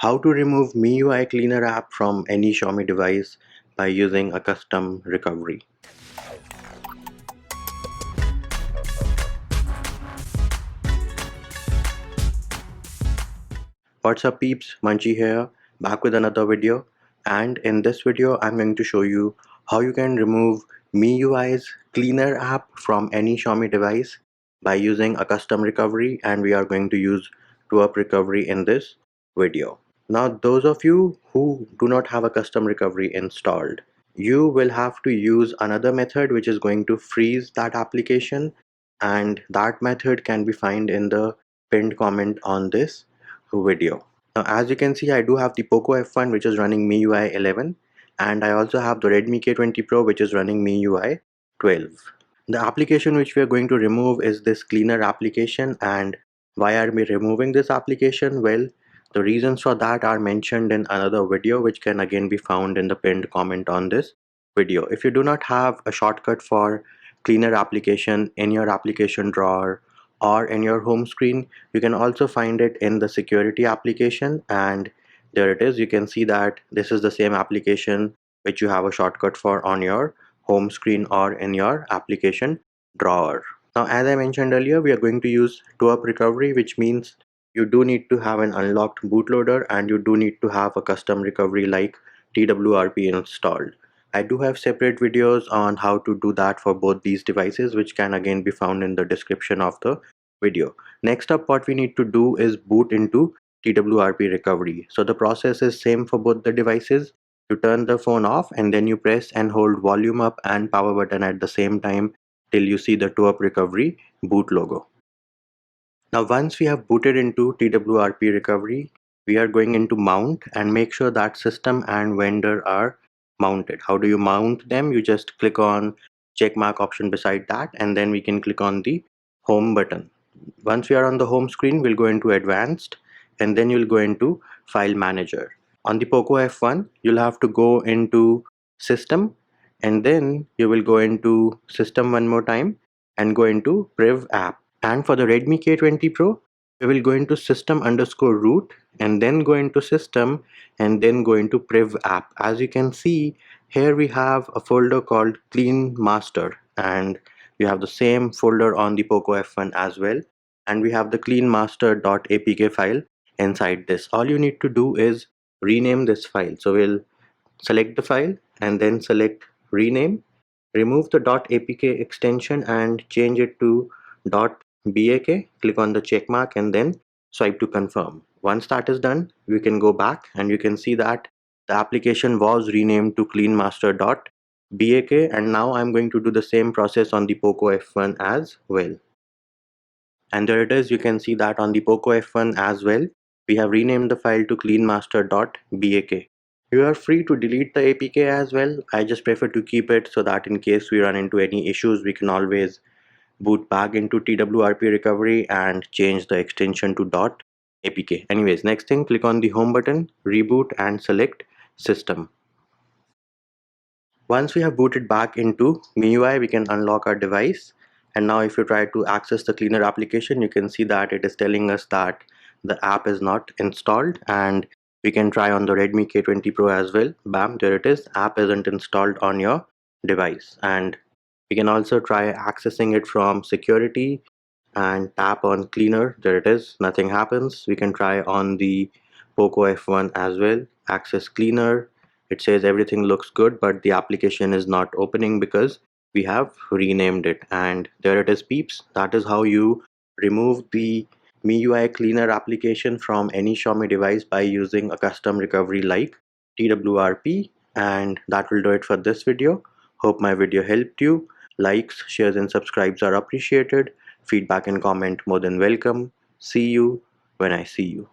How to remove MIUI Cleaner app from any Xiaomi device by using a custom recovery. What's up peeps, Munchie here, back with another video, and in this video I'm going to show you how you can remove MIUI's Cleaner app from any Xiaomi device by using a custom recovery, and we are going to use TWRP Recovery in this video. Now those of you who do not have a custom recovery installed, you will have to use another method which is going to freeze that application, and that method can be found in the pinned comment on this video. Now as you can see, I do have the Poco F1 which is running MIUI 11, and I also have the Redmi K20 Pro which is running MIUI 12. The application which we are going to remove is this Cleaner application. And why are we removing this application? Well, the reasons for that are mentioned in another video which can again be found in the pinned comment on this video. If you do not have a shortcut for Cleaner application in your application drawer or in your home screen, you can also find it in the security application, and there it is. You can see that this is the same application which you have a shortcut for on your home screen or in your application drawer. Now as I mentioned earlier, we are going to use TWRP recovery, which means you do need to have an unlocked bootloader and you do need to have a custom recovery like TWRP installed. I do have separate videos on how to do that for both these devices, which can again be found in the description of the video. Next up, what we need to do is boot into TWRP recovery. So the process is same for both the devices. You turn the phone off and then you press and hold volume up and power button at the same time till you see the TWRP recovery boot logo. Now once we have booted into TWRP recovery, we are going into mount and make sure that system and vendor are mounted. How do you mount them? You just click on check mark option beside that, and then we can click on the home button. Once we are on the home screen, we'll go into advanced and then you'll go into file manager. On the Poco F1, you'll have to go into system and then you will go into system one more time and go into priv app. And for the Redmi K20 Pro, we will go into system underscore root and then go into system and then go into priv app. As you can see, here we have a folder called clean master, and we have the same folder on the Poco F1 as well, and we have the cleanmaster.apk file inside this. All you need to do is rename this file. So we'll select the file and then select rename, remove the .apk extension and change it to .bak. Click on the check mark and then swipe to confirm. Once that is done, we can go back and you can see that the application was renamed to cleanmaster.bak, and now I'm going to do the same process on the Poco F1 as well. And there it is. You can see that on the Poco F1 as well, we have renamed the file to cleanmaster.bak. You are free to delete the APK as well. I just prefer to keep it so that in case we run into any issues, we can always boot back into TWRP recovery and change the extension to .apk. Anyways, next thing, click on the home button, reboot and select system. Once we have booted back into MIUI, we can unlock our device. And now if you try to access the Cleaner application, you can see that it is telling us that the app is not installed, and we can try on the Redmi K20 Pro as well. Bam, there it is. App isn't installed on your device. And we can also try accessing it from security and tap on Cleaner. There it is. Nothing happens. We can try on the Poco F1 as well. Access Cleaner. It says everything looks good, but the application is not opening because we have renamed it. And there it is peeps. That is how you remove the MIUI Cleaner application from any Xiaomi device by using a custom recovery like TWRP. And that will do it for this video. Hope my video helped you. Likes, shares and subscribes are appreciated. Feedback and comment more than welcome. See you when I see you.